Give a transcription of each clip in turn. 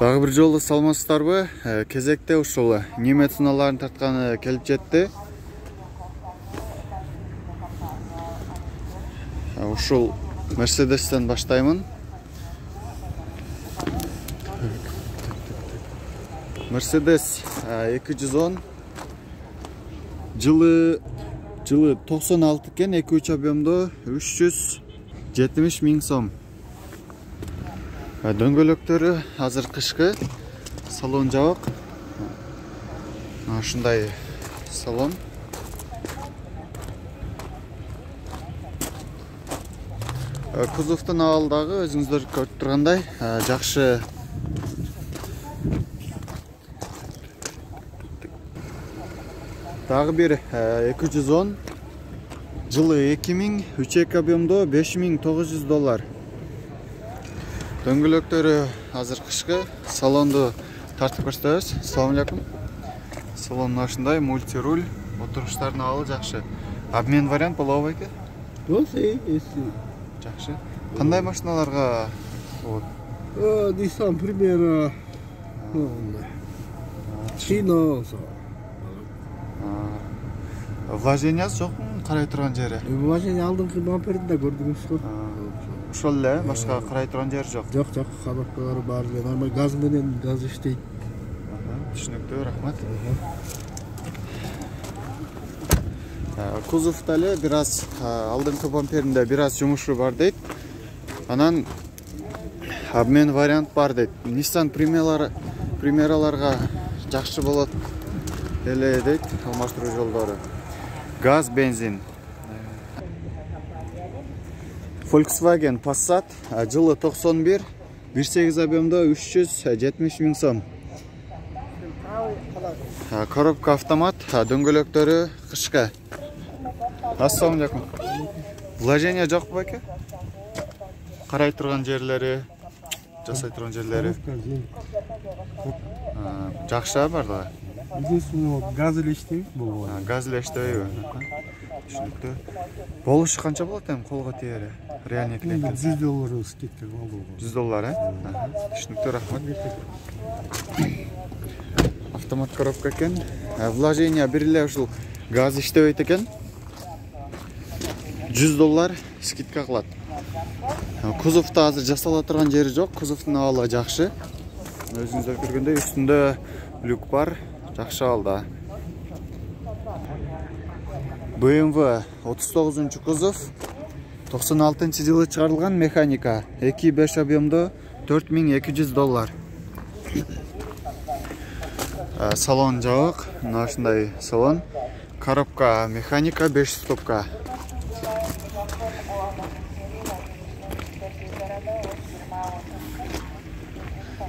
Дагы бир жолу саламатсыздарбы? Кезекте ушул немет сыналарын тартканы келип жетти. Ушул Mercedes'ten баштаймын. Mercedes 210 жылы 96 экен, 2.3 объемдо 370 миң сом. Дөңгөлөктөрү азыр кышкы, салон жабык. Ушундай салон. Кузовдун абалдагы өзүңүздөр көрүп тургандай жакшы. Дагы бир 210 жылы 2000 3.2 объемдо $5.900. Дөңгөлөктөрү азыр кышкы, салонду тартып көрсөтөбүз. Assalamu алейкум. Салон ушундай, мультируль, отуруштардын абалы жакшы. Обмен вариант болобу экен? Жакшы. Кандай машиналарга болот? Nissan Primera. Chino. Вложениясы жокму? Карай турган жери? Вложение алдыңкы бамперинде көрдүңүз го. Ошол эле, башка карай турган жери жок. Жок, кабатталары бар эле. Нормаль газ менен газ иштейт. Түшүнүктүү, рахмат. Кузовдо эле бир аз алдыңкы бамперинде бир аз жумушу бар дейт. Анан обмен вариант бар дейт. Nissan Primerаларга жакшы болот эле дейт, алмаштыруу жолдору. Газ, бензин. Volkswagen Passat жылы 91, 1.8 объемдо 370 миң сом. Коробка автомат, дөңгөлөктөрү кышкы. Assalamu alaikum. Вложение жок беке? Карай турган жерлери, жасай турган жерлери. Жакшы бар да. Единственное, газ эле иштейт болбойт. Газ эле иштебейби? Түшүнүктүү. Болушу канча болот эми колго тийери? Реальный клиент. $100 скидка болду. $100, Түшүнүктүү, рахмат. Автомат коробка экен. Вложение бир эле ушул газ иштебейт экен. $100 скидка кылат. Кузовдо азыр жасала турган жери жок, кузовдун абалы жакшы. Өзүңүздөр көргөндөй үстүндө люк бар, жакшы абалда. BMW 39 кузов, 96 жылы чыгарылган механика, 2.5 объемдо $4.200. Салон жабык, ушундай салон. Коробка механика, 5 стопка.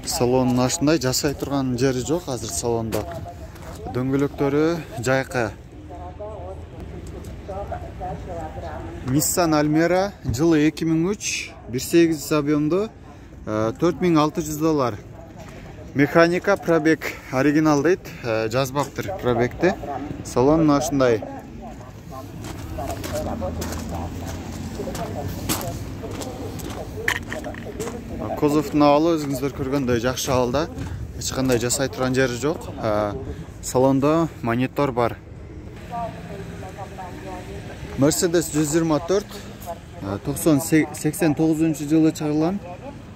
Салон ушундай, жасай турган жери жок азыр салондо. Дөңгөлөктөрү жайкы. Nissan Almera жылы 2003, 1.8 объемдо $4.600. Механика, пробег оригинал дейт, жазбаптыр пробегти. Салон ушундай. Кузовдун абалы өзүңүздөр көргөндөй жакшы абалда. Эч кандай жасай турган жери жок. Салондо монитор бар. Mercedes 124 89 жылы чыгарылган,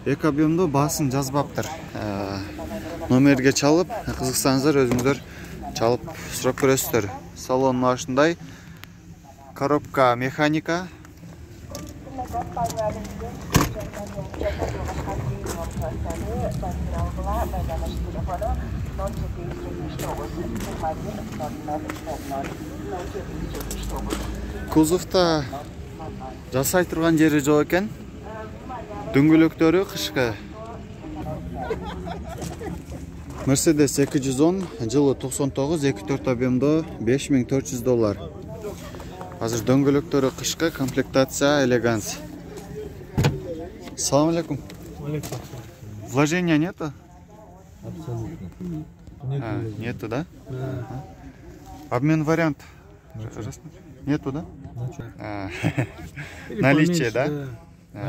2 объемдо баасын жазбаптыр. Номерге чалып, кызыксаңыздар өзүңүздөр чалып сурап көрөсүздөр. Салон ушундай. Коробка механика. Кузовдо жасай турган жери жок экен. Дөңгөлөктөрү кышкы. Mercedes 210 жылы 99, 2.4 объемдо $5.400. Азыр дөңгөлөктөрү кышкы, комплектация элеганс. Assalamu alaikum. Вложения нету? Абсолютно. Нету, да? Обмен вариант. Нету, да? Наличие, да?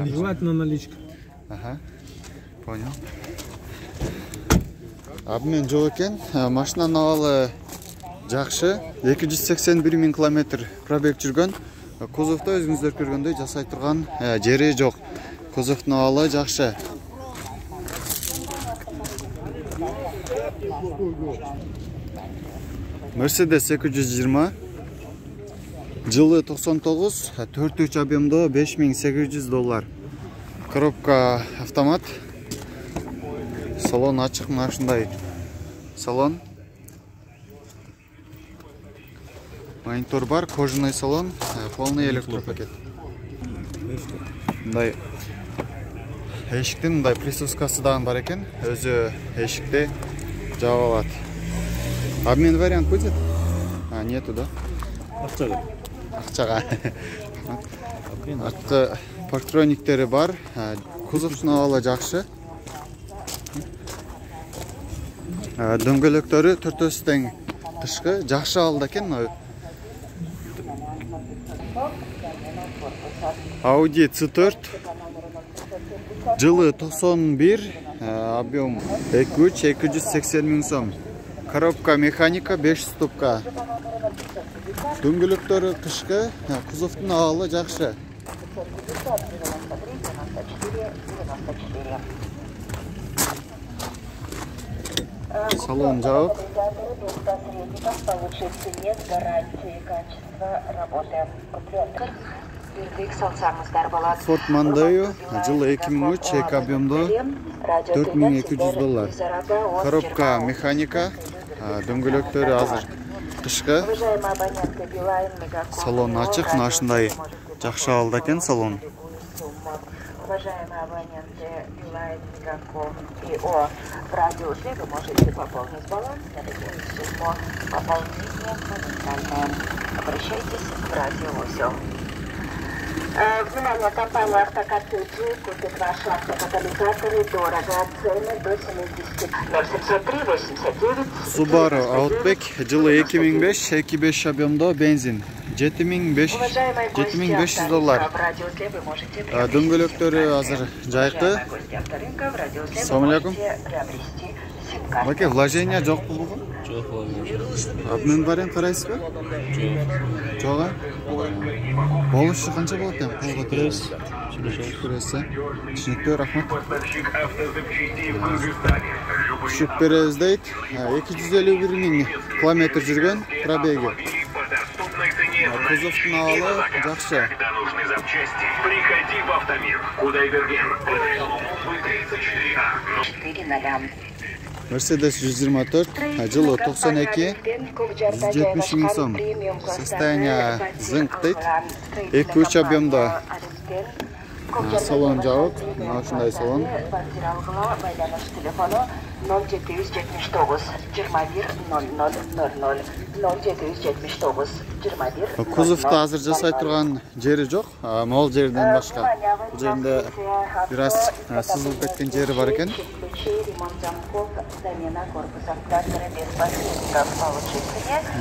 Желательно наличка. Ага, понял. Обмен жок экен. Машинанын абалы жакшы. 281 000 км пробег жүргөн. Кузовто өзүңүздөр көргөндөй жасай турган жери жок. Кузовдун абалы жакшы. Mercedes 220 жылы 99, 4-3 объемдо $5800. Коробка автомат. Салон ачык, мына ушундай салон. Монитор бар, кожаный салон, полный электропакет. Мындай эшиктин мындай присоскасы дагы бар экен. Өзү эшикте жаап алат. Обмен вариант будет? Нету, да? Акчага. Арткы парктрониктери бар. Кузовдун абалы жакшы. Дөңгөлөктөрү төртөөсү тең тышкы, жакшы абалда экен. Audi C4 жылы 91, объем 280 000 сом. Коробка механика 5 ступка. Дөңгөлөктөрү кышкы, кузовдун абалы жакшы. Салон жабык. Ford Mondeo жылы 2003, 2 объемдо $4200. Коробка механика, дөңгөлөктөрү азыр кышкы. Салон ачык, мына ушундай жакшы абалда экен салон. Уважаемые абоненты Билайн, Мегаком и О, в радиусе вы можете пополнить баланс на любую сумму. Пополнение моментальное. Обращайтесь в радиусе. Внимание, компания «Автокартеджи» купит ваши автокатализаторы дорого. Цены до 70. 0703-89. Subaru Outback жылы 2005, 2.5 объемдо бензин. $7500. Дөңгөлөктөрү азыр жайкы. Assalamu alaikum. Баке, вложение жок болгон? Жок вложение. Обмен вариант карайсызбы? Жок. Жок. Болушу канча болот эми? Колго көрөбүз. Көрөсүз. Түшүнүктүү, рахмат. Түшүп беребиз дейт. 251 000 километр жүргөн пробеги. Кузовдун абалы жакшы. Приходи в Автомир. Кудайберген. Mercedes 124, жылы 92, 170 000 сом. Состояние зынк дейт. 2-3 объемдо. Салон жабык, мына ушундай салон. 0779 21 0000 0779 21. Кузовду азыр жасай турган жери жок, могул жерден башка. Бул жерде бир аз сызылып кеткен жери бар экен.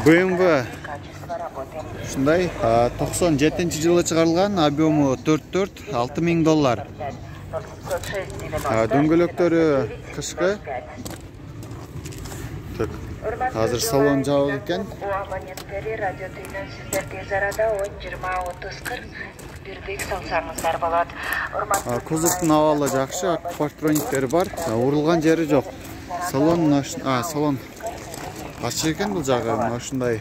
BMW ушундай 97-жылы чыгарылган, объему 4-4, $6000. Дөңгөлөктөрү кышкы. Азыр салон жабык экен. Кузовдун абалы жакшы, парктрониктери бар, урулган жери жок. Салон салон ачык экен бул жагы, мына ушундай.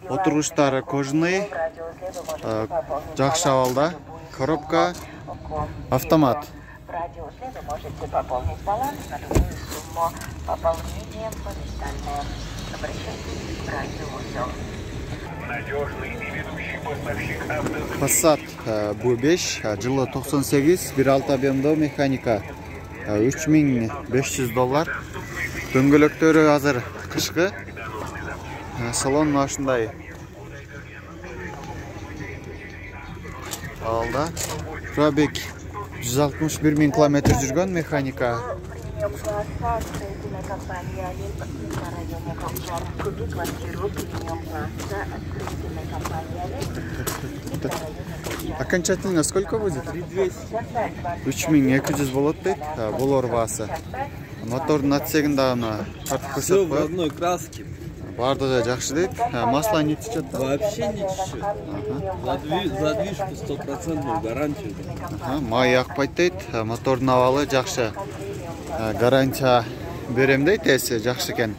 Отургучтары кожаный, жакшы абалда. Коробка автомат. В радиусе вы можете пополнить баланс на любую сумму. Пополнение моментальное. Обращайтесь в радиусе. Надежный и ведущий поставщик автомобилей. Passat B5 жылы 98, 1.6 объемдо механика. $3500. Дөңгөлөктөрү азыр кышкы. Салон мына ушундай. Алда. Пробег 161 000 километр жүргөн механика. премиум класса строительной компании «Олимп» на районе Камчар. Купи квартиру премиум класса строительной компании «Олимп» на районе Камчар. Окончательно сколько будет? 3200 болот дейт. Бұл орбасы. Мотордың отсегінде ана карт Все в көрсетіп одной краске. бардығы жақсы дейт. Масло не течет? Вообще не течет. Задвижку 100% гарантию. Май ақпайды дейт. Мотордың авалы жақсы. Гарантия берем дейт, есі жақсы екен.